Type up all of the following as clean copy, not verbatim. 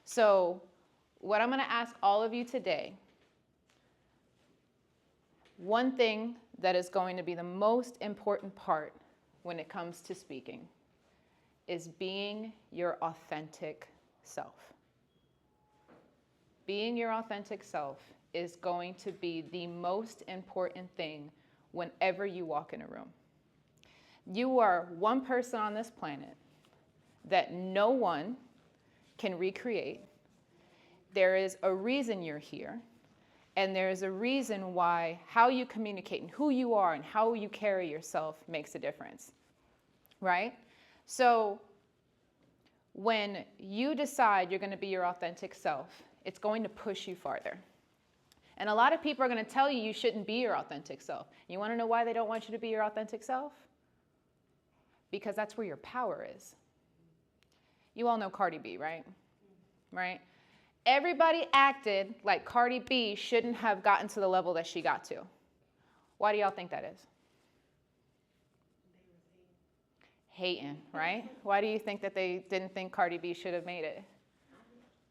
So what I'm going to ask all of you today, one thing that is going to be the most important part when it comes to speaking is being your authentic self. Being your authentic self is going to be the most important thing whenever you walk in a room. You are one person on this planet that no one can recreate. There is a reason you're here, and there is a reason why how you communicate and who you are and how you carry yourself makes a difference, right? So when you decide you're going to be your authentic self, it's going to push you farther. And a lot of people are going to tell you you shouldn't be your authentic self. You want to know why they don't want you to be your authentic self? Because that's where your power is. You all know Cardi B, right? Right? Everybody acted like Cardi B shouldn't have gotten to the level that she got to. Why do y'all think that is? Hating, right? Why do you think that they didn't think Cardi B should have made it?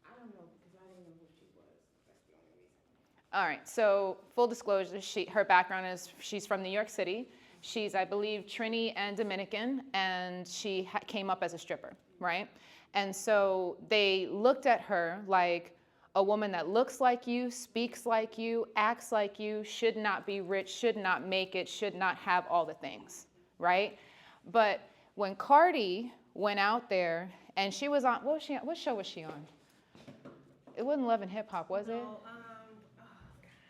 I don't know, because I didn't know who she was. That's the only reason. All right, so full disclosure, her background is she's from New York City. She's, I believe, Trini and Dominican, and she came up as a stripper, right? And so they looked at her like a woman that looks like you, speaks like you, acts like you, should not be rich, should not make it, should not have all the things, right? But when Cardi went out there and she was on, what show was she on? It wasn't Love and Hip Hop, was it? No,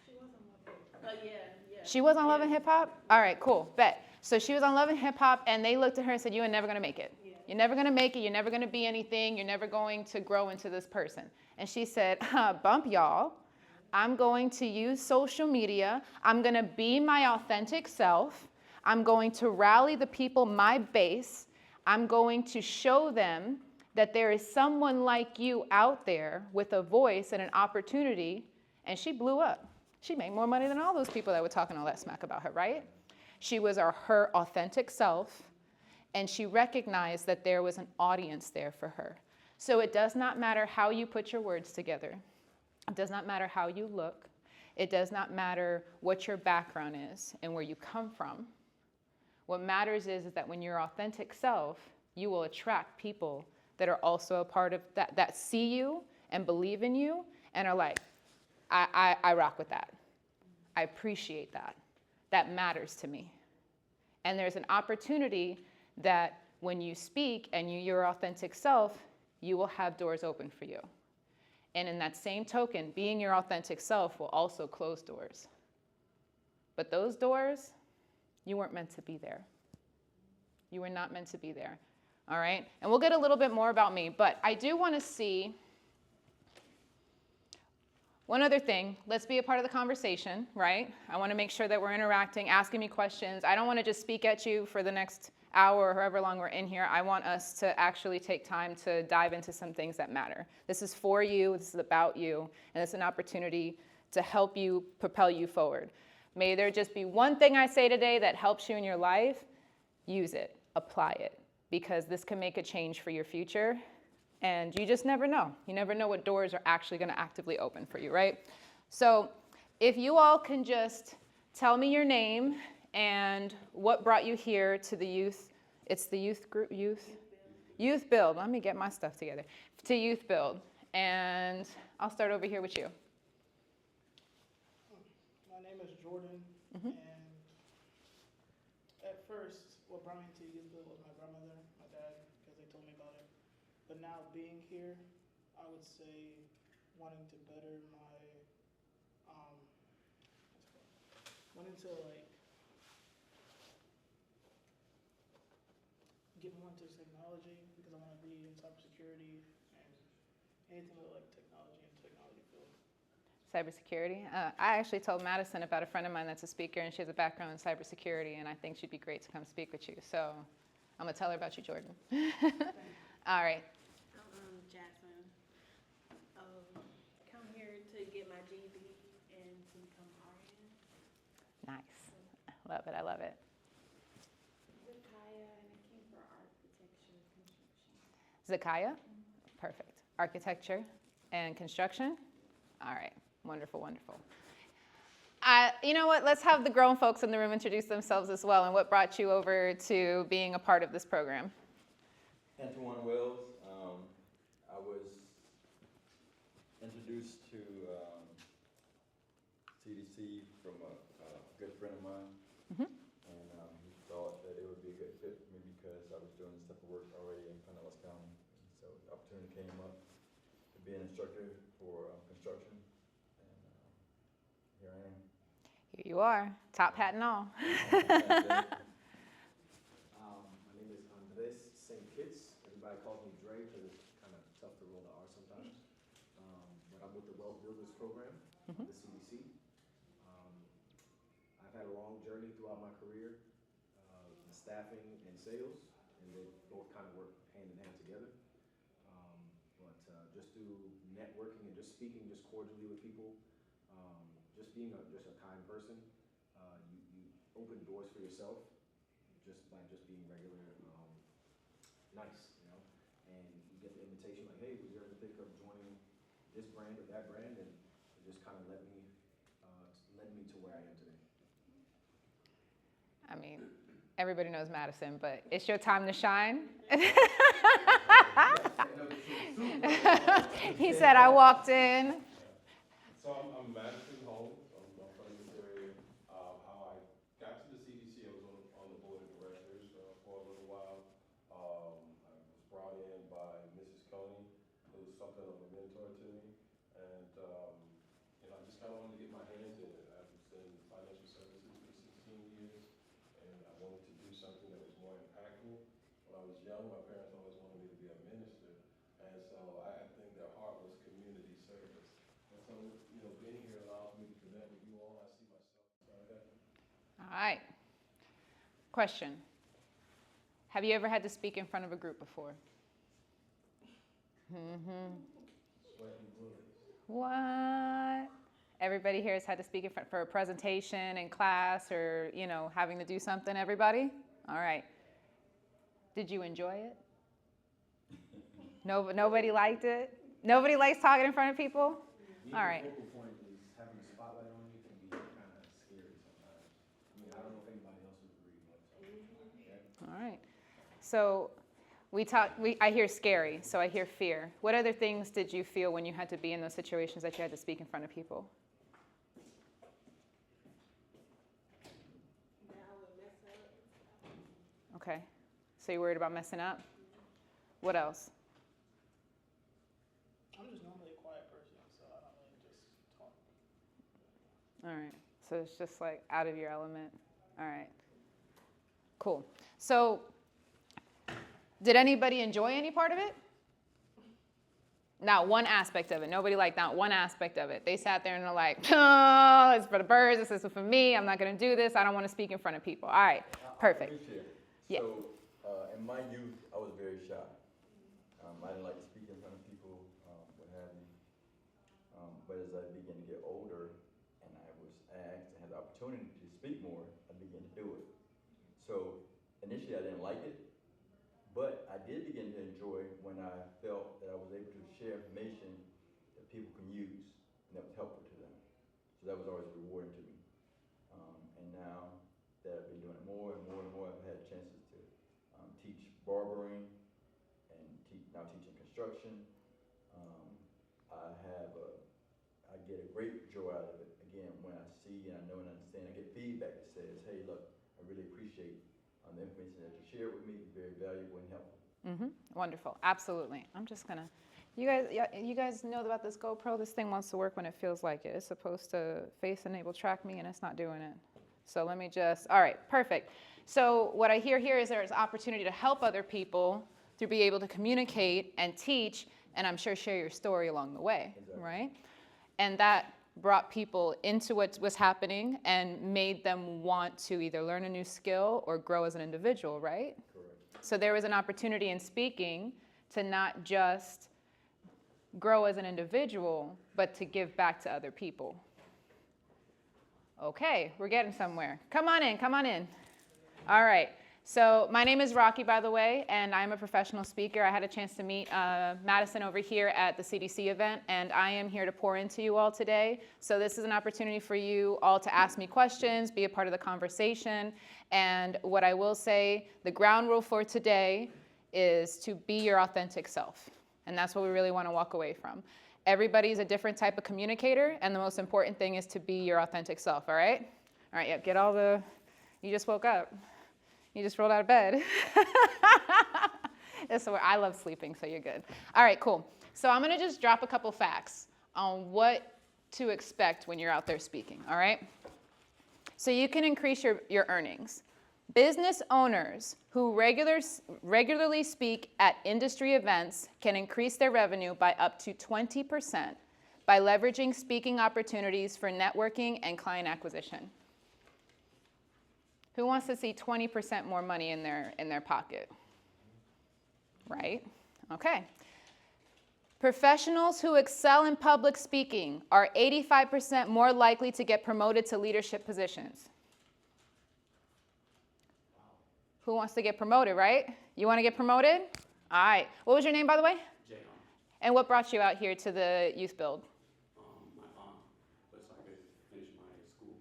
she was on Love and yeah. She was on Love and Hip Hop? All right, cool, bet. So she was on Love and Hip Hop, and they looked at her and said, you are never going to make it. Yeah. You're never going to make it. You're never going to be anything. You're never going to grow into this person. And she said, bump y'all. I'm going to use social media. I'm going to be my authentic self. I'm going to rally the people, my base. I'm going to show them that there is someone like you out there with a voice and an opportunity. And she blew up. She made more money than all those people that were talking all that smack about her, right? She was her authentic self, and she recognized that there was an audience there for her. So it does not matter how you put your words together. It does not matter how you look. It does not matter what your background is and where you come from. What matters is that when you're authentic self, you will attract people that are also a part of that see you and believe in you and are like, I rock with that. I appreciate that. That matters to me. And there's an opportunity that when you speak and you're your authentic self, you will have doors open for you. And in that same token, being your authentic self will also close doors. But those doors, you weren't meant to be there. You were not meant to be there. All right? And we'll get a little bit more about me, but I do want to see one other thing. Let's be a part of the conversation, right? I want to make sure that we're interacting, asking me questions. I don't want to just speak at you for the next hour or however long we're in here. I want us to actually take time to dive into some things that matter. This is for you. This is about you. And it's an opportunity to help you propel you forward. May there just be one thing I say today that helps you in your life. Use it. Apply it. Because this can make a change for your future. And you just never know. You never know what doors are actually going to actively open for you, right? So if you all can just tell me your name and what brought you here to the youth. It's the youth group, YouthBuild. Let me get my stuff together. To YouthBuild. And I'll start over here with you. My name is Jordan. And at first, what brought me to YouthBuild was my grandmother, my dad, because they told me about it. But now being here, I would say wanting to better my, wanting to get more into technology because I want to be in cybersecurity and anything with technology and technology field. Cybersecurity. I actually told Madison about a friend of mine that's a speaker, and she has a background in cybersecurity, and I think she'd be great to come speak with you. So I'm going to tell her about you, Jordan. All right. I'm Jasmine. Come here to get my GED and to become RN. Nice. Love it. I love it. Zakaya, and I came for architecture construction. Zakaya? Perfect. Architecture. And construction? All right, wonderful, wonderful. You know what, let's have the grown folks in the room introduce themselves as well and what brought you over to being a part of this program. Antoine Wells. I was introduced to CDC from a good friend of mine, and he thought that it would be a good fit for me because I was doing this type of work already in Pinellas County. And so the opportunity came up to be an instructor for construction, and here I am. Here you are, top hat and all. My name is Andres St. Kitts. Everybody calls me Dre because it's kind of tough to roll the R sometimes. But I'm with the Wealth Builders program, the CDC. I've had a long journey throughout my career, in staffing and sales, and they both kind of work hand in hand together. But just through networking and just speaking just cordially with people, just being just a kind person, you open doors for yourself just by just being regular, nice, you know. And you get the invitation like, hey, would you ever think of joining this brand or that brand? And it just kind of led me to where I am today. I mean, everybody knows Madison, but it's your time to shine. He said, I walked in. So I'm Madison Holmes. I'm from this area. How I got to the CDC, I was on the board of directors for a little while. I was brought in by Mrs. Coney, who was something of a mentor to me. And, I just kind of wanted to get my hands in it. I was in financial services for 16 years, and I wanted to do something that was more impactful. When I was young, my parents always wanted me to be a minister. And so I think their heart was community service. And so, being here allows me to connect with you all. I see myself inside that. All right. Question. Have you ever had to speak in front of a group before? Sweating bullets. What? Everybody here has had to speak in front for a presentation in class or, having to do something, everybody? All right. Did you enjoy it? Nobody liked it? Nobody likes talking in front of people? All right. The focal point is having the spotlight on you can be kind of scary sometimes. I mean, I don't know if anybody else would agree, but All right. So I hear scary, so I hear fear. What other things did you feel when you had to be in those situations that you had to speak in front of people? Okay. So you're worried about messing up? What else? I'm just normally a quiet person, so I don't really just talk. All right. So it's just like out of your element. All right. Cool. So did anybody enjoy any part of it? Not one aspect of it. Nobody liked not one aspect of it. They sat there and they're like, oh, it's for the birds. This is for me. I'm not going to do this. I don't want to speak in front of people. All right. Perfect. Yeah. So in my youth, I was very shy. I didn't like to speak in front of people, what have you. But as I began to get older and I was asked and had the opportunity to speak more, I began to do it. So initially I didn't like it, but I did begin to enjoy when I felt that I was able to share information that people can use and that was helpful to them. So that was always rewarding to me. And now that I've been doing it more and more and more, I've had chances to teach barbering and now teaching construction. I get a great joy out of it, again, when I see and I know and understand. I get feedback that says, hey, look, I really appreciate the information that you shared with me. It's very valuable and helpful. Wonderful. Absolutely. I'm just going to, you guys know about this GoPro? This thing wants to work when it feels like it. It's supposed to face enable track me and it's not doing it. So let me just, all right, perfect. So what I hear here is there's opportunity to help other people to be able to communicate and teach, and I'm sure share your story along the way, exactly. Right? And that brought people into what was happening and made them want to either learn a new skill or grow as an individual, right? Correct. So there was an opportunity in speaking to not just grow as an individual, but to give back to other people. Okay, we're getting somewhere. Come on in, come on in. All right, So my name is Rocky, by the way, and I'm a professional speaker. I had a chance to meet Madison over here at the CDC event, and I am here to pour into you all today. So this is an opportunity for you all to ask me questions, be a part of the conversation. And what I will say, the ground rule for today is to be your authentic self. And that's what we really want to walk away from. Everybody's a different type of communicator, and the most important thing is to be your authentic self, all right? All right, yeah, get all the, you just woke up. You just rolled out of bed. I love sleeping, so you're good. All right, cool. So I'm going to just drop a couple facts on what to expect when you're out there speaking, all right? So you can increase your earnings. Business owners who regularly speak at industry events can increase their revenue by up to 20% by leveraging speaking opportunities for networking and client acquisition. Who wants to see 20% more money in their pocket? Right? Okay. Professionals who excel in public speaking are 85% more likely to get promoted to leadership positions. Who wants to get promoted, right? You want to get promoted? All right. What was your name, by the way? Jay. And what brought you out here to the YouthBuild? My aunt, but so I could finish my school.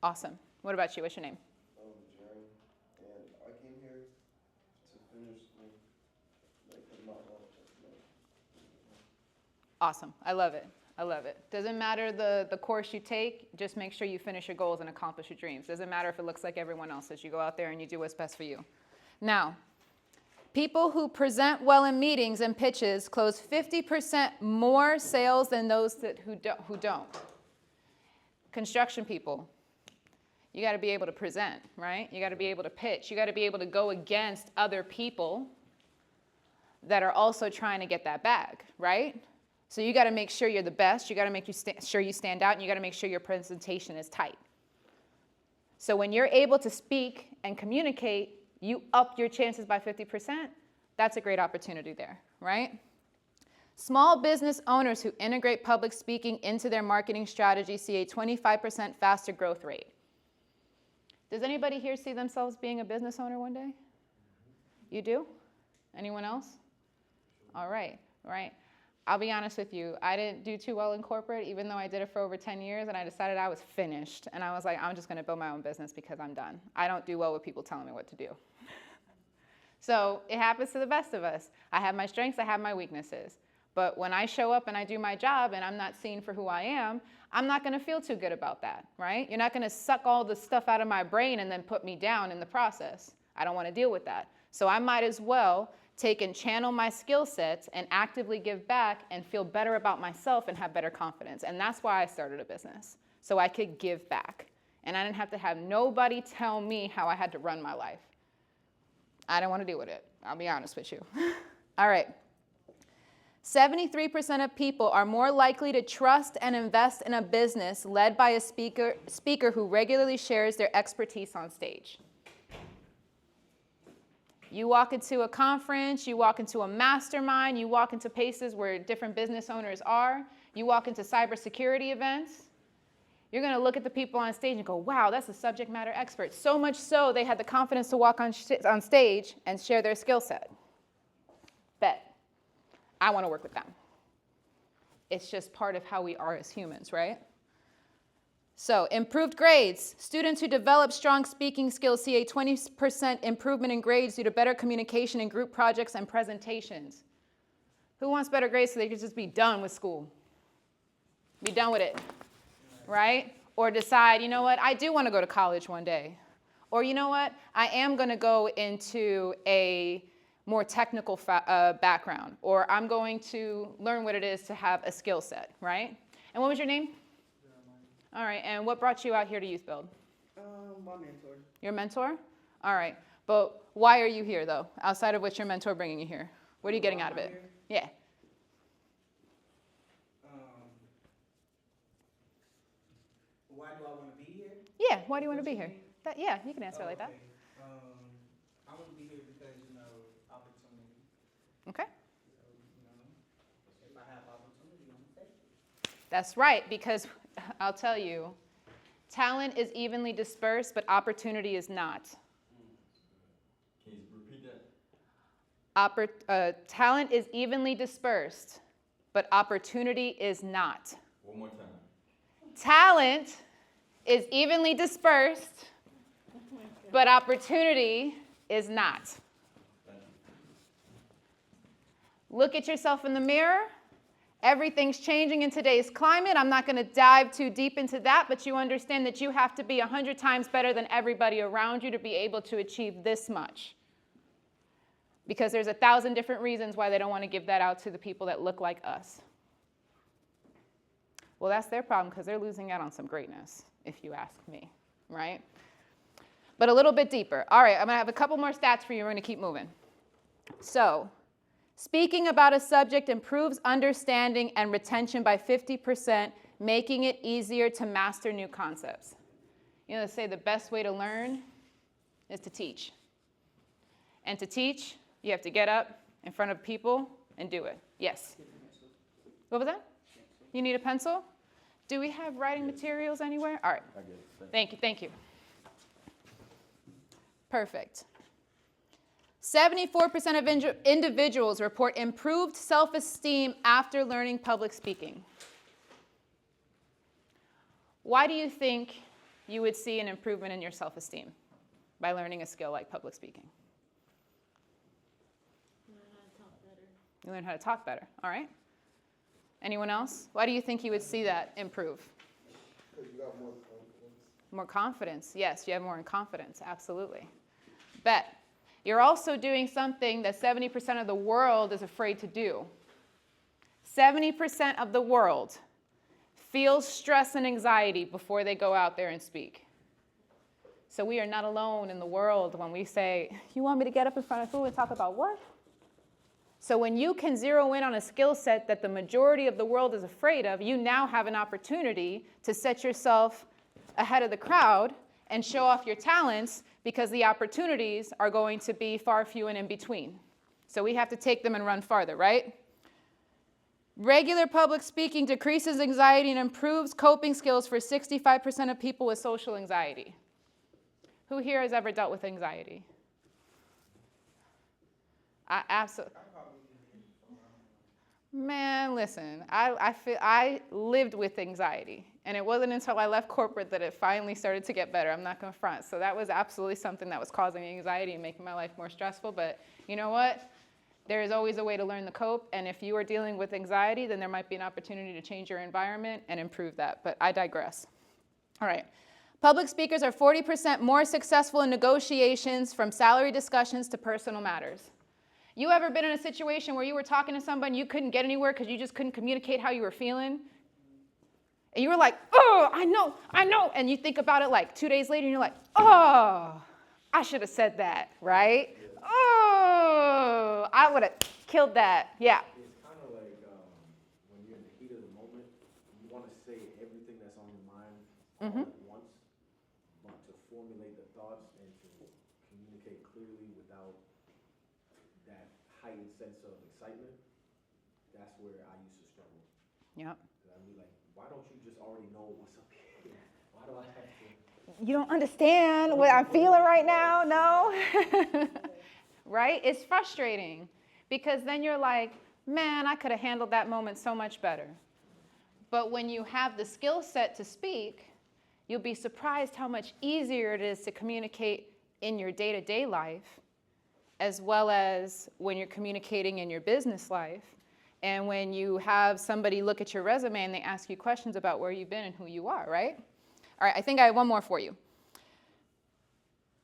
Awesome. What about you? What's your name? Jerry, and I came here to finish my Awesome. I love it. I love it. Doesn't matter the course you take, just make sure you finish your goals and accomplish your dreams. Doesn't matter if it looks like everyone else's. You go out there and you do what's best for you. Now, people who present well in meetings and pitches close 50% more sales than those who don't. Construction people, you got to be able to present, right? You got to be able to pitch. You got to be able to go against other people that are also trying to get that bag, right? So you got to make sure you're the best. You got to make sure you stand out, and you got to make sure your presentation is tight. So when you're able to speak and communicate, you up your chances by 50%. That's a great opportunity there, right? Small business owners who integrate public speaking into their marketing strategy see a 25% faster growth rate. Does anybody here see themselves being a business owner one day? You do? Anyone else? All right, all right. I'll be honest with you. I didn't do too well in corporate, even though I did it for over 10 years, and I decided I was finished. And I was like, I'm just going to build my own business because I'm done. I don't do well with people telling me what to do. So it happens to the best of us. I have my strengths, I have my weaknesses. But when I show up and I do my job and I'm not seen for who I am, I'm not going to feel too good about that, right? You're not going to suck all the stuff out of my brain and then put me down in the process. I don't want to deal with that. So I might as well take and channel my skill sets and actively give back and feel better about myself and have better confidence. And that's why I started a business, so I could give back. And I didn't have to have nobody tell me how I had to run my life. I didn't want to deal with it. I'll be honest with you. All right. 73% of people are more likely to trust and invest in a business led by a speaker who regularly shares their expertise on stage. You walk into a conference, you walk into a mastermind, you walk into places where different business owners are, you walk into cybersecurity events, you're going to look at the people on stage and go, wow, that's a subject matter expert. So much so they had the confidence to walk on stage and share their skill set. Bet. I want to work with them. It's just part of how we are as humans, right? So, improved grades. Students who develop strong speaking skills see a 20% improvement in grades due to better communication in group projects and presentations. Who wants better grades so they can just be done with school? Be done with it, right? Or decide, you know what, I do want to go to college one day. Or you know what, I am going to go into a more technical background. Or I'm going to learn what it is to have a skill set, right? And what was your name? All right, and what brought you out here to YouthBuild? My mentor. Your mentor? All right, but why are you here, though, outside of what's your mentor bringing you here? What are you getting out of it? Yeah. Why do I want to be here? Yeah, why do you want to be here? Yeah, you can answer it like that. I want to be here because, opportunity. Okay. So, if I have opportunity, I'm going to take it. That's right, because I'll tell you, talent is evenly dispersed, but opportunity is not. Talent is evenly dispersed, but opportunity is not. One more time. Talent is evenly dispersed, but opportunity is not. Look at yourself in the mirror. Everything's changing in today's climate. I'm not going to dive too deep into that, but you understand that you have to be 100 times better than everybody around you to be able to achieve this much. Because there's 1,000 different reasons why they don't want to give that out to the people that look like us. Well, that's their problem because they're losing out on some greatness, if you ask me, right? But a little bit deeper. All right, I'm going to have a couple more stats for you. We're going to keep moving. So, speaking about a subject improves understanding and retention by 50%, making it easier to master new concepts. You know, they say the best way to learn is to teach. And to teach, you have to get up in front of people and do it. Yes? What was that? You need a pencil? Do we have writing materials anywhere? All right. I get it. Thank you, thank you. Perfect. 74% of individuals report improved self-esteem after learning public speaking. Why do you think you would see an improvement in your self-esteem by learning a skill like public speaking? You learn how to talk better, all right? Anyone else? Why do you think you would see that improve? Because you got more confidence. More confidence, yes, you have more confidence, absolutely. Bet. You're also doing something that 70% of the world is afraid to do. 70% of the world feels stress and anxiety before they go out there and speak. So we are not alone in the world when we say, you want me to get up in front of who and talk about what? So when you can zero in on a skill set that the majority of the world is afraid of, you now have an opportunity to set yourself ahead of the crowd and show off your talents because the opportunities are going to be far few and in between. So we have to take them and run farther, right? Regular public speaking decreases anxiety and improves coping skills for 65% of people with social anxiety. Who here has ever dealt with anxiety? Absolutely. Man, listen, I lived with anxiety, and it wasn't until I left corporate that it finally started to get better. I'm not going to front. So that was absolutely something that was causing anxiety and making my life more stressful. But you know what? There is always a way to learn to cope, and if you are dealing with anxiety, then there might be an opportunity to change your environment and improve that. But I digress. All right. Public speakers are 40% more successful in negotiations from salary discussions to personal matters. You ever been in a situation where you were talking to somebody and you couldn't get anywhere because you just couldn't communicate how you were feeling? And you were like, oh, I know. And you think about it like 2 days later and you're like, oh, I should have said that, right? Oh, I would have killed that. Yeah. It's kind of like when you're in the heat of the moment, you want to say everything that's on your mind all at once, but to formulate the thoughts and to communicate clearly without that heightened sense of excitement, that's where I used to struggle. Yep. I'd be like, why don't you just already know what's up here? Why do I have to? You don't understand what I'm feeling right now, no? Right? It's frustrating because then you're like, man, I could have handled that moment so much better. But when you have the skill set to speak, you'll be surprised how much easier it is to communicate in your day-to-day life, as well as when you're communicating in your business life, and when you have somebody look at your resume and they ask you questions about where you've been and who you are, right? All right, I think I have one more for you.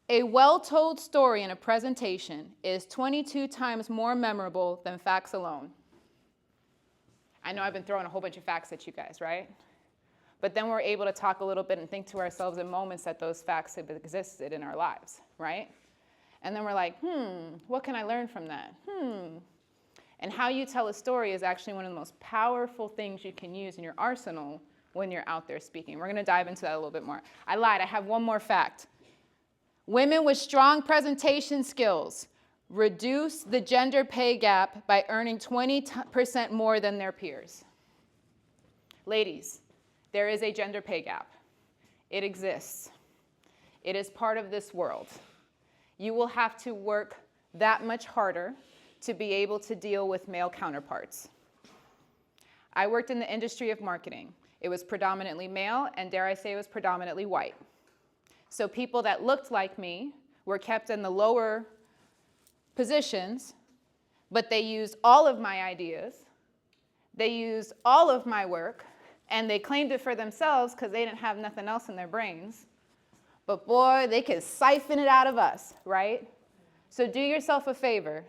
A well-told story in a presentation is 22 times more memorable than facts alone. I know I've been throwing a whole bunch of facts at you guys, right? But then we're able to talk a little bit and think to ourselves in moments that those facts have existed in our lives, right? And then we're like, what can I learn from that? And how you tell a story is actually one of the most powerful things you can use in your arsenal when you're out there speaking. We're going to dive into that a little bit more. I lied. I have one more fact. Women with strong presentation skills reduce the gender pay gap by earning 20% more than their peers. Ladies, there is a gender pay gap. It exists. It is part of this world. You will have to work that much harder to be able to deal with male counterparts. I worked in the industry of marketing. It was predominantly male, and dare I say it was predominantly white. So people that looked like me were kept in the lower positions, but they used all of my ideas, they used all of my work, and they claimed it for themselves because they didn't have nothing else in their brains. But boy, they could siphon it out of us, right? So do yourself a favor.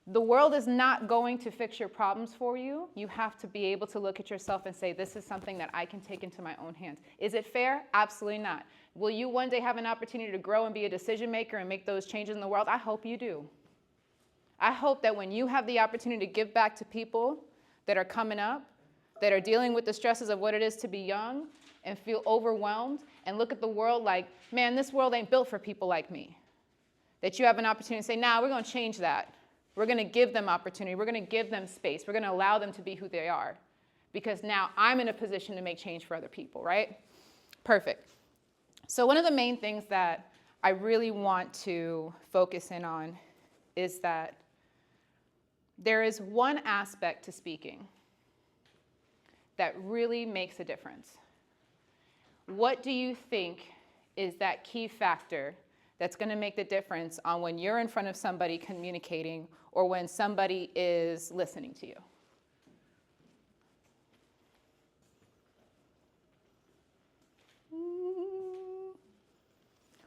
The world is not going to fix your problems for you. You have to be able to look at yourself and say, this is something that I can take into my own hands. Is it fair? Absolutely not. Will you one day have an opportunity to grow and be a decision maker and make those changes in the world? I hope you do. I hope that when you have the opportunity to give back to people that are coming up, that are dealing with the stresses of what it is to be young and feel overwhelmed and look at the world like, man, this world ain't built for people like me. That you have an opportunity to say, nah, we're going to change that. We're going to give them opportunity. We're going to give them space. We're going to allow them to be who they are. Because now I'm in a position to make change for other people, right? Perfect. So one of the main things that I really want to focus in on is that there is one aspect to speaking that really makes a difference. What do you think is that key factor that's going to make the difference on when you're in front of somebody communicating or when somebody is listening to you?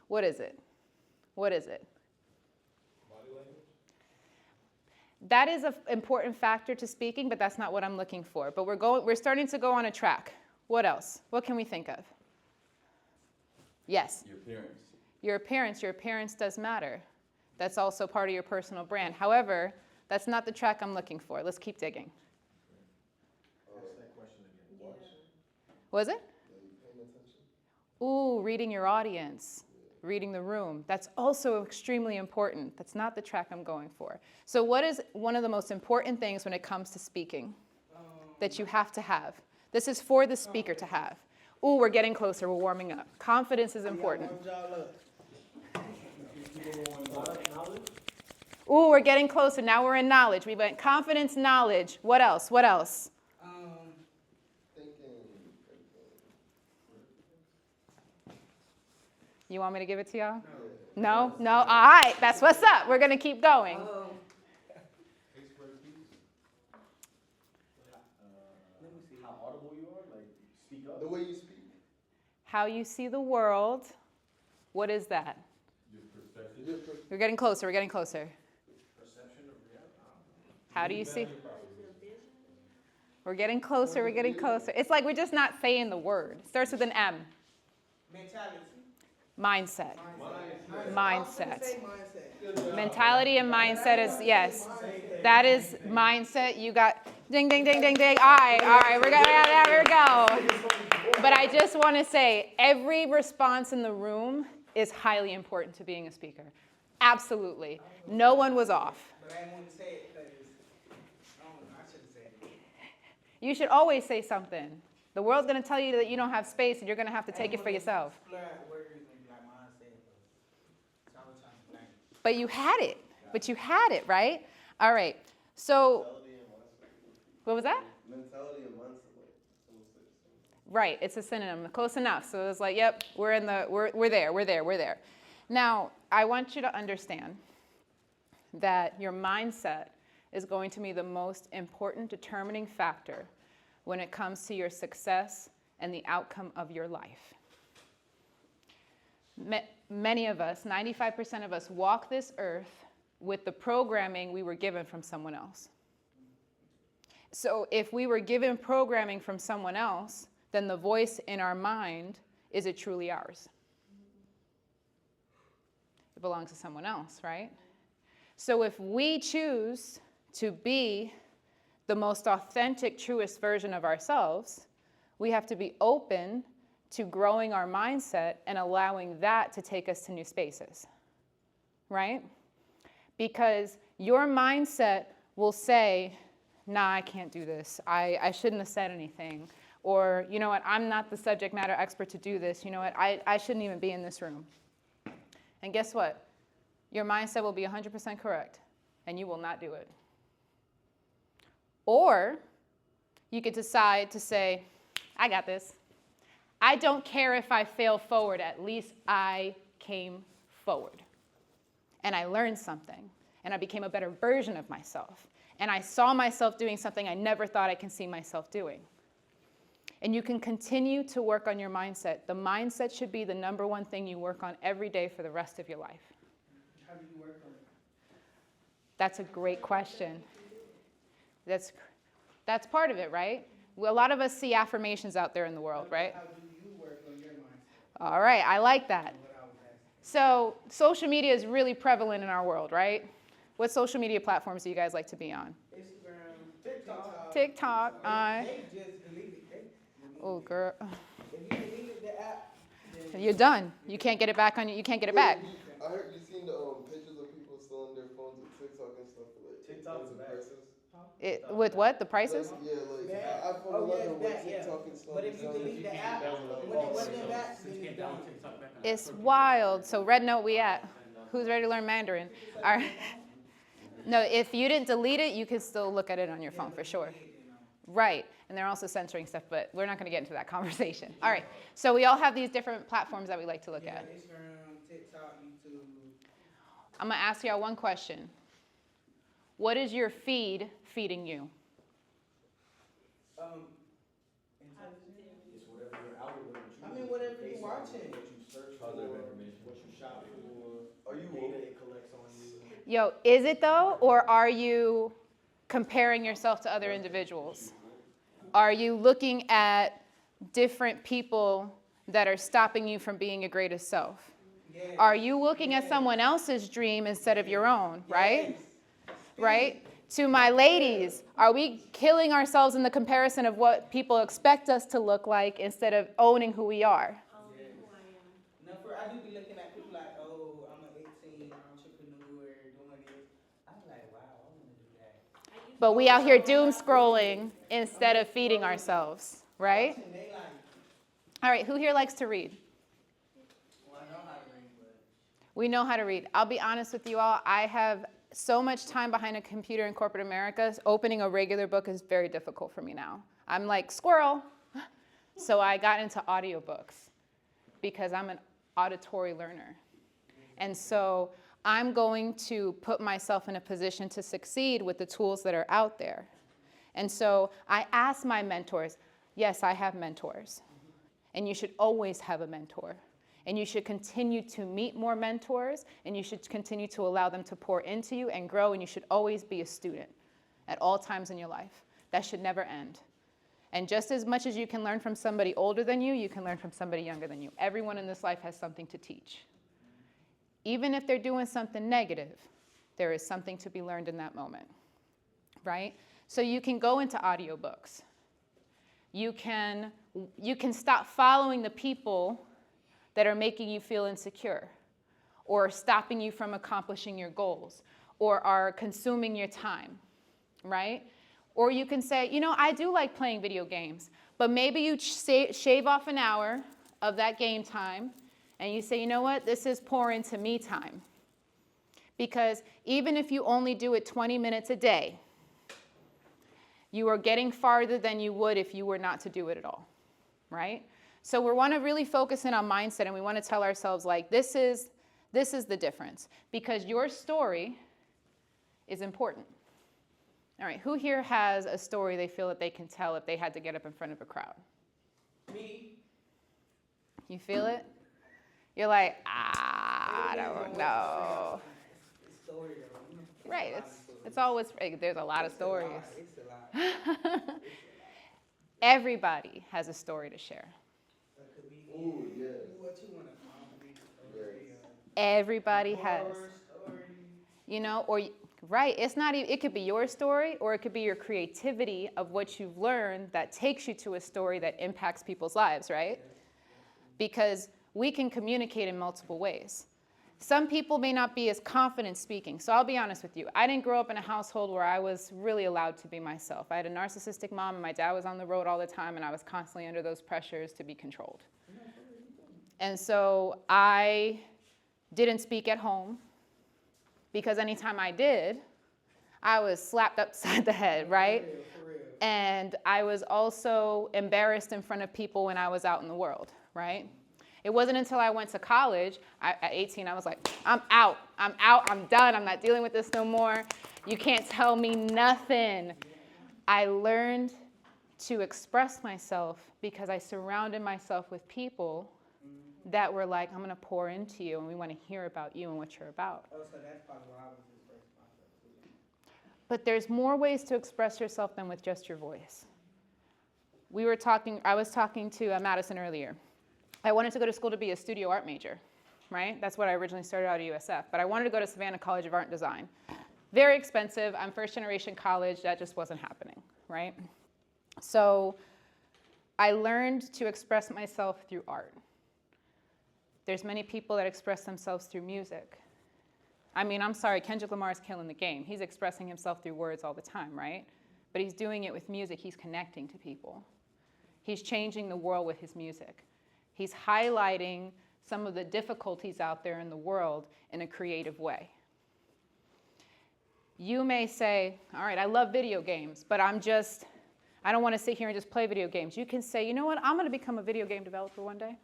What is it? What is it? Body language? That is an important factor to speaking, but that's not what I'm looking for. But we're starting to go on a track. What else? What can we think of? Yes? Your appearance. Your appearance does matter. That's also part of your personal brand. However, that's not the track I'm looking for. Let's keep digging. Ask that question again. What? Was it? Paying attention. Ooh, reading your audience, reading the room. That's also extremely important. That's not the track I'm going for. So what is one of the most important things when it comes to speaking that you have to have? This is for the speaker to have. Ooh, we're getting closer. We're warming up. Confidence is important. Ooh, we're getting closer. Now we're in knowledge. We went confidence, knowledge. What else? What else? Thinking. You want me to give it to y'all? No? No? All right. That's what's up. We're going to keep going. Expertise? Let me see how audible you are. Like, speak up. The way you speak. How you see the world. What is that? Your perspective? We're getting closer. We're getting closer. Perception of reality. How do you see? We're getting closer. We're getting closer. It's like we're just not saying the word. It starts with an M. Mentality. Mindset. Mindset. Mindset. Mentality and mindset is, yes. That is mindset. You got ding, ding, ding, ding, ding. All right. There we go. But I just want to say, every response in the room is highly important to being a speaker. Absolutely. No one was off. But I didn't want to say it because I should have said it. You should always say something. The world's going to tell you that you don't have space and you're going to have to take it for yourself. Blur out words and be like mindset. So I was trying to think. But you had it. But you had it, right? All right. So, what was that? Mentality and mindset. Right, it's a synonym, close enough. So it's like, yep, we're there. Now, I want you to understand that your mindset is going to be the most important determining factor when it comes to your success and the outcome of your life. Many of us, 95% of us, walk this earth with the programming we were given from someone else. So if we were given programming from someone else, then the voice in our mind, is it truly ours? It belongs to someone else, right? So if we choose to be the most authentic, truest version of ourselves, we have to be open to growing our mindset and allowing that to take us to new spaces, right? Because your mindset will say, nah, I can't do this. I shouldn't have said anything. Or, you know what, I'm not the subject matter expert to do this. You know what, I shouldn't even be in this room. And guess what? Your mindset will be 100% correct. and you will not do it. Or you could decide to say, I got this. I don't care if I fail forward, at least I came forward. And I learned something, and I became a better version of myself. And I saw myself doing something I never thought I can see myself doing. And you can continue to work on your mindset. The mindset should be the number one thing you work on every day for the rest of your life. How do you work on it? That's a great question. That's part of it, right? Well, a lot of us see affirmations out there in the world, right? How do you work on your mindset? All right, I like that. What I was asking. So social media is really prevalent in our world, right? What social media platforms do you guys like to be on? Instagram, TikTok. TikTok. They just deleted it. Oh, girl. If you deleted the app, then You're done. You can't get it back on you. You can't get it back. I heard you seen the pictures of people still on their phones with TikTok and stuff for like TikTok's the bad. prices. With what? The prices? Like, yeah, like Bad? iPhone Oh, yeah, 11 it's with bad, yeah. TikTok and stuff. But if you selling delete the it. app, when it wasn't back, Since then you it's can't gone. download TikTok back on It's wild. So red note we at. Who's ready to learn Mandarin? All right. No, if you didn't delete it, you can still look at it on your phone for sure. Right. And they're also censoring stuff, but we're not going to get into that conversation. All right. So we all have these different platforms that we like to look Yeah, at. Instagram, TikTok, YouTube. I'm going to ask y'all one question. What is your feed feeding you? Intelligent. It's whatever your algorithm chooses. I mean, whatever you're based on watching. What you search for, Positive information. what you shop for, Are you data woke? it collects on you. Yo, is it though, or are you comparing yourself to other individuals? Are you looking at different people that are stopping you from being your greatest self? Yeah. Are you looking at someone else's dream instead of your own, right? Right? To my ladies, are we killing ourselves in the comparison of what people expect us to look like instead of owning who we are? No, I do be looking at people like, oh, I'm an 18 entrepreneur doing this. I'm like, wow, I want to do that. But we out here doom scrolling instead of feeding ourselves, right? And they like, All right, who here likes to read? well, I know how to read, but We know how to read. I'll be honest with you all, I have so much time behind a computer in corporate America, opening a regular book is very difficult for me now. I'm like, squirrel. So I got into audiobooks because I'm an auditory learner. And so I'm going to put myself in a position to succeed with the tools that are out there. And so I ask my mentors, yes, I have mentors. And you should always have a mentor. And you should continue to meet more mentors, and you should continue to allow them to pour into you and grow, and you should always be a student at all times in your life. That should never end. And just as much as you can learn from somebody older than you can learn from somebody younger than you. Everyone in this life has something to teach. Even if they're doing something negative, there is something to be learned in that moment, right? So you can go into audiobooks. You can stop following the people that are making you feel insecure or stopping you from accomplishing your goals or are consuming your time, right? Or you can say, you know, I do like playing video games, but maybe you shave off an hour of that game time and you say, you know what, this is pour into me time. Because even if you only do it 20 minutes a day, you are getting farther than you would if you were not to do it at all, right? So we want to really focus in on mindset, and we want to tell ourselves, like, this is the difference, because your story is important. All right, who here has a story they feel that they can tell if they had to get up in front of a crowd? me. You feel it? You're like, I don't know. It's story though. It's Right, a lot of stories. it's always, there's a lot of It's a lot, stories. It's a lot. Everybody has a story to share. It could be Ooh, yes. what you want to comedy story. Everybody has. Horror story. You know, or right, it's not even, it could be your story, or it could be your creativity of what you've learned that takes you to a story that impacts people's lives, right? Because we can communicate in multiple ways. Some people may not be as confident speaking. So I'll be honest with you. I didn't grow up in a household where I was really allowed to be myself. I had a narcissistic mom, and my dad was on the road all the time, and I was constantly under those pressures to be controlled. And so I didn't speak at home, because anytime I did, I was slapped upside the head, right? For real. And I was also embarrassed in front of people when I was out in the world, right? It wasn't until I went to college, at 18, I was like, I'm out, I'm done, I'm not dealing with this no more. You can't tell me nothing. I learned to express myself because I surrounded myself with people that were like, I'm gonna pour into you and we wanna hear about you and what you're about. Oh, so that's probably why I was expressing myself too. But there's more ways to express yourself than with just your voice. I was talking to Madison earlier. I wanted to go to school to be a studio art major, right? That's what I originally started out at USF, but I wanted to go to Savannah College of Art and Design. Very expensive, I'm first generation college, that just wasn't happening, right? So I learned to express myself through art. There's many people that express themselves through music. I mean, I'm sorry, Kendrick Lamar's killing the game. He's expressing himself through words all the time, right? But he's doing it with music, he's connecting to people. He's changing the world with his music. He's highlighting some of the difficulties out there in the world in a creative way. You may say, all right, I love video games, but I don't want to sit here and just play video games. You can say, you know what, I'm going to become a video game developer one day.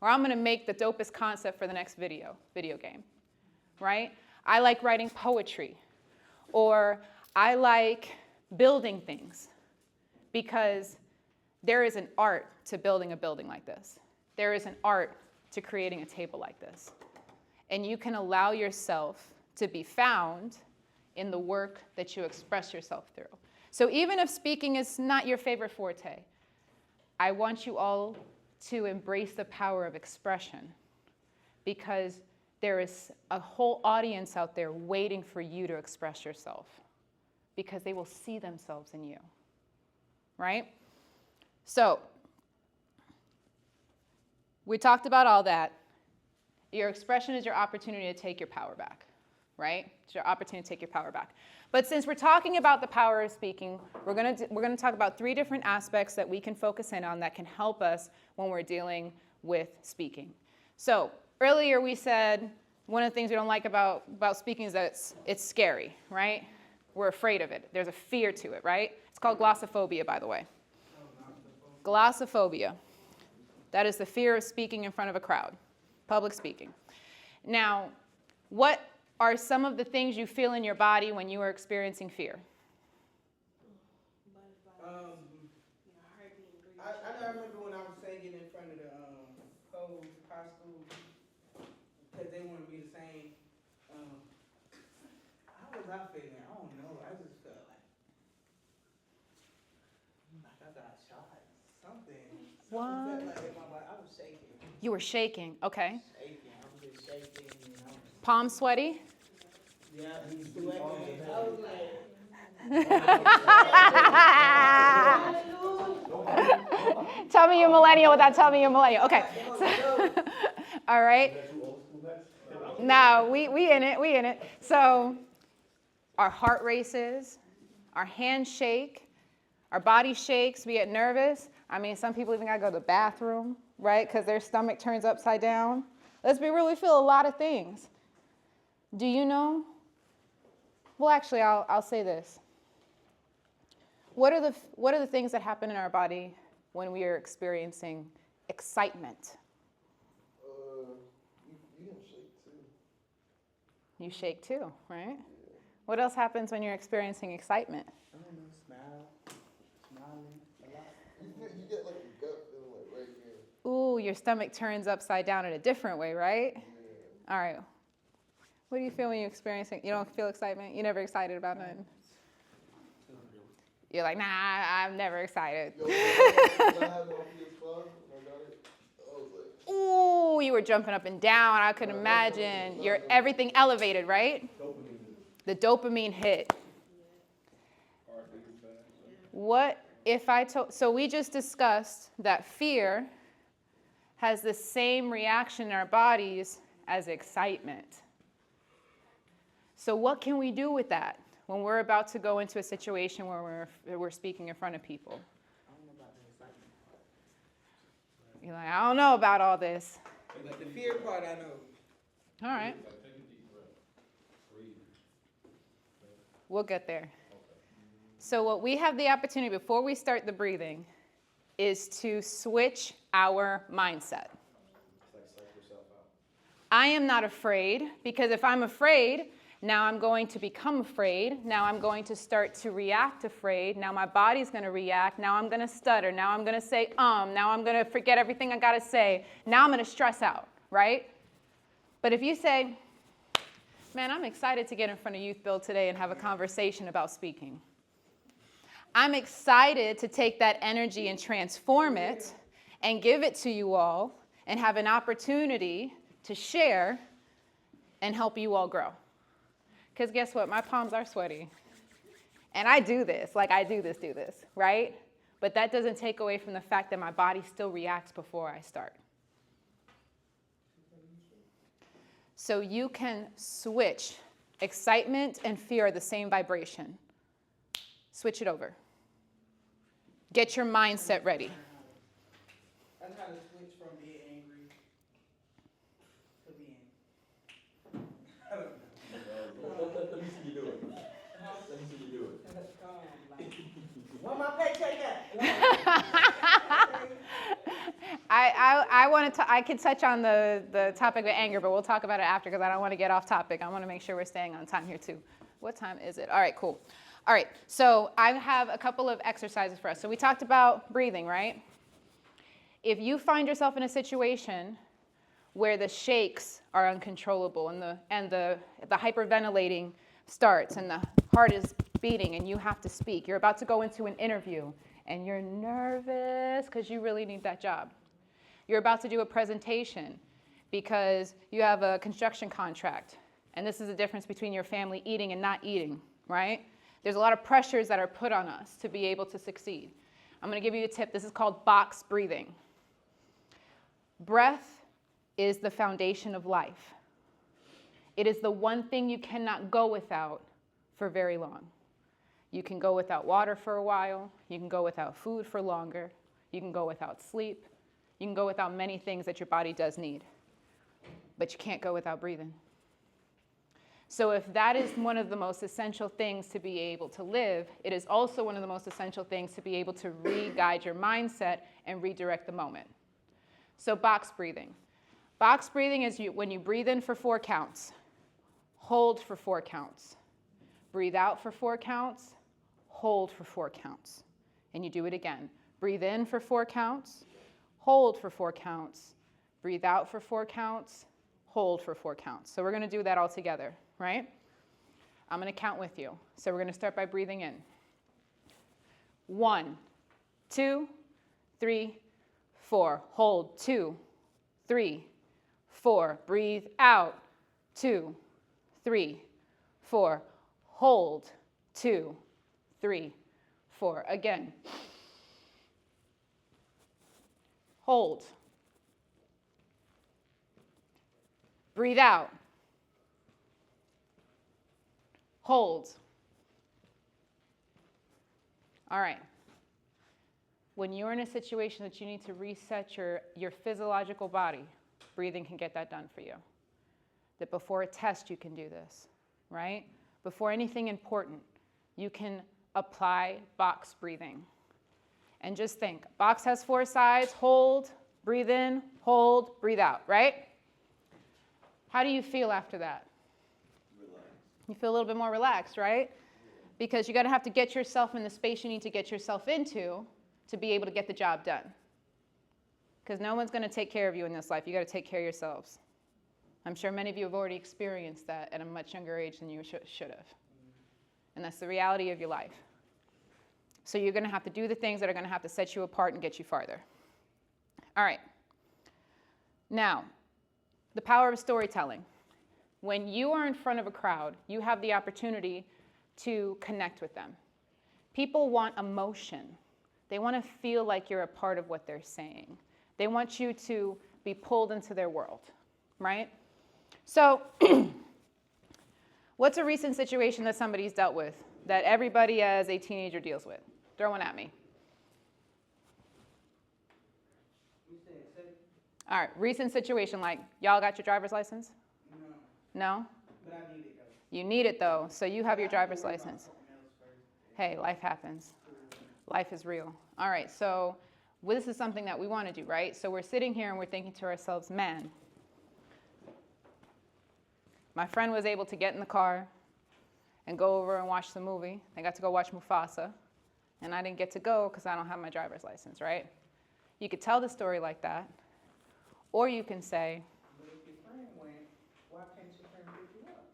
Or I'm going to make the dopest concept for the next video game, right? I like writing poetry. Or I like building things because there is an art to building a building like this. There is an art to creating a table like this. And you can allow yourself to be found in the work that you express yourself through. So even if speaking is not your favorite forte, I want you all to embrace the power of expression because there is a whole audience out there waiting for you to express yourself because they will see themselves in you, right? So we talked about all that. Your expression is your opportunity to take your power back, right? It's your opportunity to take your power back. But since we're talking about the power of speaking, we're gonna talk about 3 different aspects that we can focus in on that can help us when we're dealing with speaking. So earlier we said one of the things we don't like about speaking is that it's scary, right? We're afraid of it. There's a fear to it, right? It's called glossophobia, by the way. Glossophobia. That is the fear of speaking in front of a crowd, public speaking. Now, what are some of the things you feel in your body when you are experiencing fear? I remember when I was singing in front of the whole high school because they wanted me to sing. How was I feeling? I don't know. I just felt like I got shot. Something What? felt like in my body. I was shaking. You were shaking, okay. Shaking. I was just shaking. Palms sweaty? Yeah, and sweating. I was like. Tell me you're millennial without telling me you're millennial. Okay. So, all right. No, we in it. So our heart races, our hands shake, our body shakes, we get nervous. I mean, some people even gotta go to the bathroom, right? Because their stomach turns upside down. Let's be real, we feel a lot of things. Do you know? Well, actually, I'll say this. What are the things that happen in our body when we are experiencing excitement? You can shake too. You shake too, right? Yeah. What else happens when you're experiencing excitement? I don't know, smiling a lot. You get like a gut feeling like right here. Ooh, your stomach turns upside down in a different way, right? Yeah. All right. What do you feel when you're experiencing? You don't feel excitement? You're never excited about nothing? You're like, nah, I'm never excited. Ooh, you were jumping up and down. I could imagine. You're everything elevated, right? The dopamine hit. What if I told? So we just discussed that fear has the same reaction in our bodies as excitement. So what can we do with that when we're about to go into a situation where we're speaking in front of people? I don't know about the excitement part. You're like, I don't know about all this. But the fear part, I know. All right. Take a deep breath. Breathe. We'll get there. So what we have the opportunity before we start the breathing is to switch our mindset. It's like psych yourself out. I am not afraid, because if I'm afraid, now I'm going to become afraid. Now I'm going to start to react afraid. Now my body's going to react. Now I'm going to stutter. Now I'm going to say, Now I'm going to forget everything I got to say. Now I'm going to stress out, right? But if you say, man, I'm excited to get in front of YouthBuild today and have a conversation about speaking. I'm excited to take that energy and transform it and give it to you all and have an opportunity to share and help you all grow. Because guess what? My palms are sweaty. And I do this, right? But that doesn't take away from the fact that my body still reacts before I start. So you can switch. Excitement and fear are the same vibration. Switch it over. Get your mindset ready. I try to switch from being angry to being. Let me see you do it. Let me see you do it. Where my paycheck at? I could touch on the topic of anger, but we'll talk about it after because I don't want to get off topic. I want to make sure we're staying on time here too. What time is it? All right, cool. All right, so I have a couple of exercises for us. So we talked about breathing, right? If you find yourself in a situation where the shakes are uncontrollable and the hyperventilating starts and the heart is beating and you have to speak, you're about to go into an interview and you're nervous because you really need that job. You're about to do a presentation because you have a construction contract. And this is the difference between your family eating and not eating, right? There's a lot of pressures that are put on us to be able to succeed. I'm going to give you a tip. This is called box breathing. Breath is the foundation of life. It is the one thing you cannot go without for very long. You can go without water for a while. You can go without food for longer. You can go without sleep. You can go without many things that your body does need. But you can't go without breathing. So if that is one of the most essential things to be able to live, it is also one of the most essential things to be able to re-guide your mindset and redirect the moment. So box breathing. Box breathing is when you breathe in for 4 counts, hold for 4 counts, breathe out for 4 counts, hold for 4 counts. And you do it again. Breathe in for 4 counts, hold for 4 counts, breathe out for 4 counts, hold for 4 counts. So we're going to do that all together, right? I'm going to count with you. So we're going to start by breathing in. 1, 2, 3, 4. Hold. 2, 3, 4. Breathe out. 2, 3, 4. Hold. 2, 3, 4. Again. Hold. Breathe out. Hold. All right. When you're in a situation that you need to reset your physiological body, breathing can get that done for you. That before a test, you can do this, right? Before anything important, you can apply box breathing. And just think, box has 4 sides, hold, breathe in, hold, breathe out, right? How do you feel after that? Relax. You feel a little bit more relaxed, right? Because you're going to have to get yourself in the space you need to get yourself into to be able to get the job done. Because no one's going to take care of you in this life. You got to take care of yourselves. I'm sure many of you have already experienced that at a much younger age than you should have. And that's the reality of your life. So you're going to have to do the things that are going to have to set you apart and get you farther. All right. Now, the power of storytelling. When you are in front of a crowd, you have the opportunity to connect with them. People want emotion. They want to feel like you're a part of what they're saying. They want you to be pulled into their world, right? So what's a recent situation that somebody's dealt with that everybody as a teenager deals with? Throw one at me. All right, recent situation, like y'all got your driver's license? No, No? but I need it though. You need it though, so you have your driver's license. Hey, life happens. Life is real. All right, so this is something that we want to do, right? So we're sitting here and we're thinking to ourselves, man, my friend was able to get in the car and go over and watch the movie. They got to go watch Mufasa, and I didn't get to go because I don't have my driver's license, right? You could tell the story like that, or you can say, But if your friend went, why can't your friend pick you up?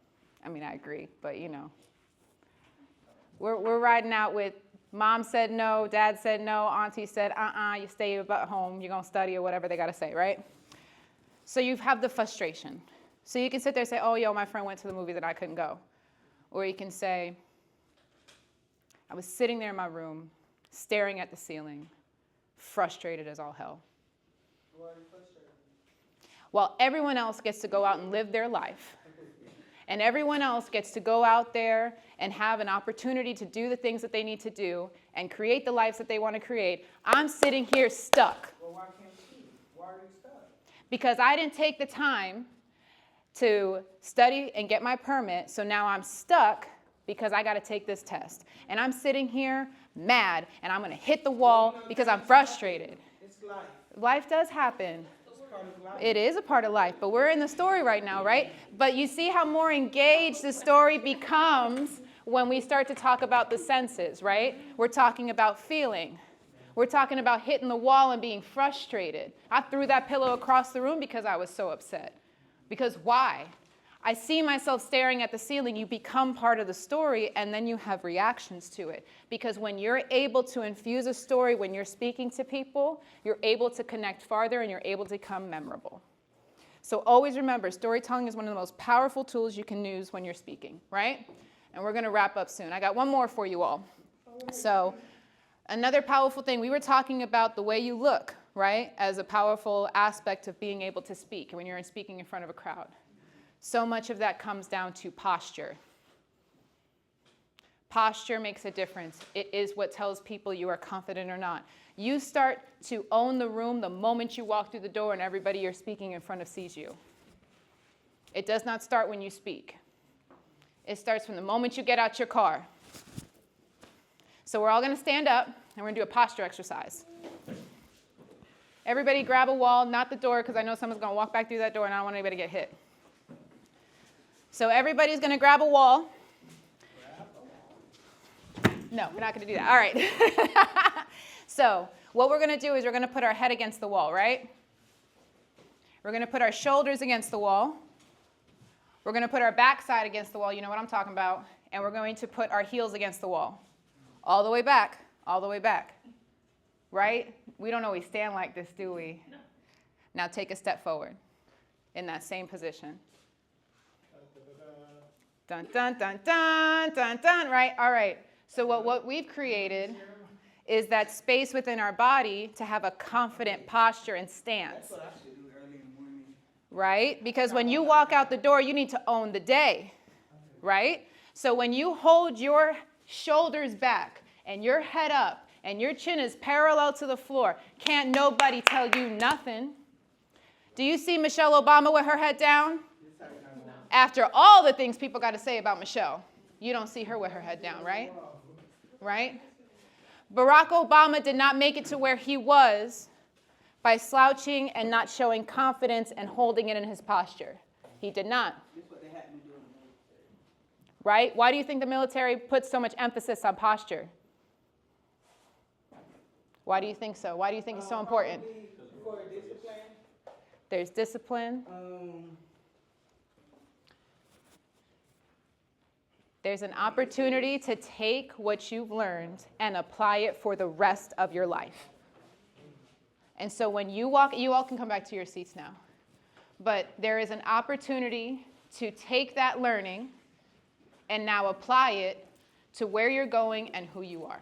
I mean, I agree, but you know, we're riding out with mom said no, dad said no, auntie said, you stay at home, you're going to study or whatever they got to say, right? So you have the frustration. So you can sit there and say, oh, yo, my friend went to the movie that I couldn't go. Or you can say, I was sitting there in my room, staring at the ceiling, frustrated as all hell. Why are you frustrated? While everyone else gets to go out and live their life, and everyone else gets to go out there and have an opportunity to do the things that they need to do and create the lives that they want to create, I'm sitting here stuck. Well, why can't you? Why are you stuck? Because I didn't take the time to study and get my permit, so now I'm stuck because I got to take this test. And I'm sitting here mad, and I'm going to hit the wall because I'm frustrated. It's life. Life does happen. It's part of life. It is a part of life, but we're in the story right now, right? But you see how more engaged the story becomes when we start to talk about the senses, right? We're talking about feeling. We're talking about hitting the wall and being frustrated. I threw that pillow across the room because I was so upset. Because why? I see myself staring at the ceiling. You become part of the story, and then you have reactions to it. Because when you're able to infuse a story, when you're speaking to people, you're able to connect farther, and you're able to become memorable. So always remember, storytelling is one of the most powerful tools you can use when you're speaking, right? And we're going to wrap up soon. I got one more for you all. So another powerful thing, we were talking about the way you look, right, as a powerful aspect of being able to speak when you're speaking in front of a crowd. So much of that comes down to posture. Posture makes a difference. It is what tells people you are confident or not. You start to own the room the moment you walk through the door and everybody you're speaking in front of sees you. It does not start when you speak. It starts from the moment you get out your car. So we're all going to stand up, and we're going to do a posture exercise. Everybody grab a wall, not the door, because I know someone's going to walk back through that door, and I don't want anybody to get hit. So everybody's going to grab a wall. No, we're not going to do that. All right. So what we're going to do is we're going to put our head against the wall, right? We're going to put our shoulders against the wall. We're going to put our backside against the wall. You know what I'm talking about. And we're going to put our heels against the wall. All the way back. All the way back. Right? We don't always stand like this, do we? No. Now take a step forward in that same position. Dun, dun, dun, dun, dun, dun, right? All right. So what we've created is that space within our body to have a confident posture and stance. That's what I should do early in the morning. Right? Because when you walk out the door, you need to own the day. Right? So when you hold your shoulders back and your head up and your chin is parallel to the floor, can't nobody tell you nothing. Do you see Michelle Obama with her head down? After all the things people got to say about Michelle, you don't see her with her head down, right? Right? Barack Obama did not make it to where he was by slouching and not showing confidence and holding it in his posture. He did not. That's what they had me do in the military. Right? Why do you think the military puts so much emphasis on posture? Why do you think so? Why do you think it's so important? For discipline. There's discipline. There's an opportunity to take what you've learned and apply it for the rest of your life. And so when you walk, you all can come back to your seats now. But there is an opportunity to take that learning and now apply it to where you're going and who you are.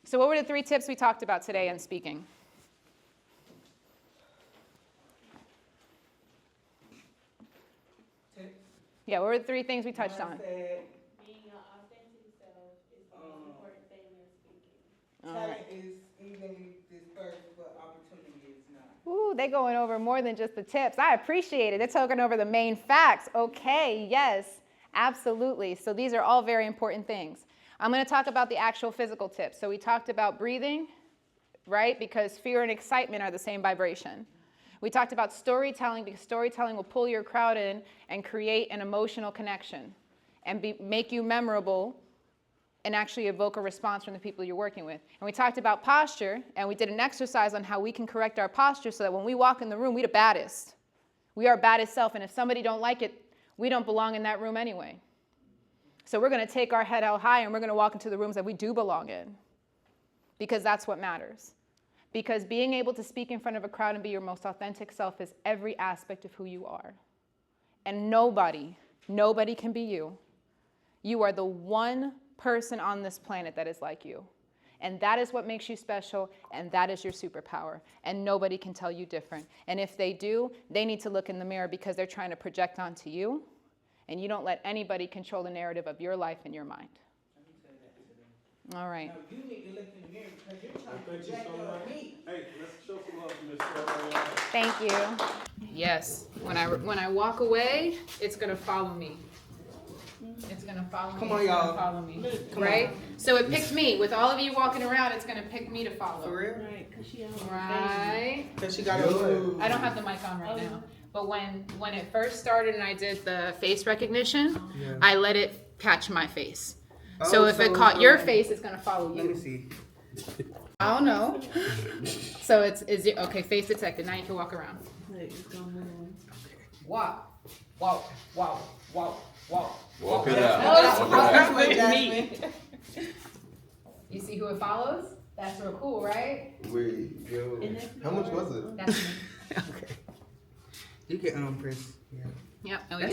So what were the 3 tips we talked about today in speaking? Yeah, what were the 3 things we touched on? Being your authentic self is the most important thing in speaking. Talent is evenly dispersed, but opportunity is not. Ooh, they're going over more than just the tips. I appreciate it. They're talking over the main facts. Okay, yes. Absolutely. So these are all very important things. I'm going to talk about the actual physical tips. So we talked about breathing, right? Because fear and excitement are the same vibration. We talked about storytelling because storytelling will pull your crowd in and create an emotional connection and make you memorable and actually evoke a response from the people you're working with. And we talked about posture, and we did an exercise on how we can correct our posture so that when we walk in the room, we're the baddest. We are baddest self, and if somebody don't like it, we don't belong in that room anyway. So we're going to take our head out high, and we're going to walk into the rooms that we do belong in, because that's what matters. Because being able to speak in front of a crowd and be your most authentic self is every aspect of who you are. And nobody can be you. You are the one person on this planet that is like you. And that is what makes you special, and that is your superpower. And nobody can tell you different. And if they do, they need to look in the mirror because they're trying to project onto you. And you don't let anybody control the narrative of your life and your mind. All right. Now you need to look in the mirror because you're trying to Thank you project so on much. me. Hey, let's show some love to Miss Sarah. Thank you. Yes. When I walk away, it's going to follow me. It's going to follow me. Come on, it's y'all. gonna follow me. Come right? on. So it picks me. With all of you walking around, it's going to pick me to follow. For real? Right, cause she on Right. Because she got a I don't have the mic on right now. But when it first started and I did the face recognition, I let it catch my face. So if it caught your face, it's going to follow you. Let me see. I don't know. So is it okay? Face detected. Now you can walk around. Like, it's gonna move on. Walk, walk, walk, walk, walk. Walk it out. Oh, Walk it out. That's Jasmine. You see who it follows? That's real cool, right? Wait, yo, And that's how much was it? That's me. Okay. You can press. Yeah. Yep. And we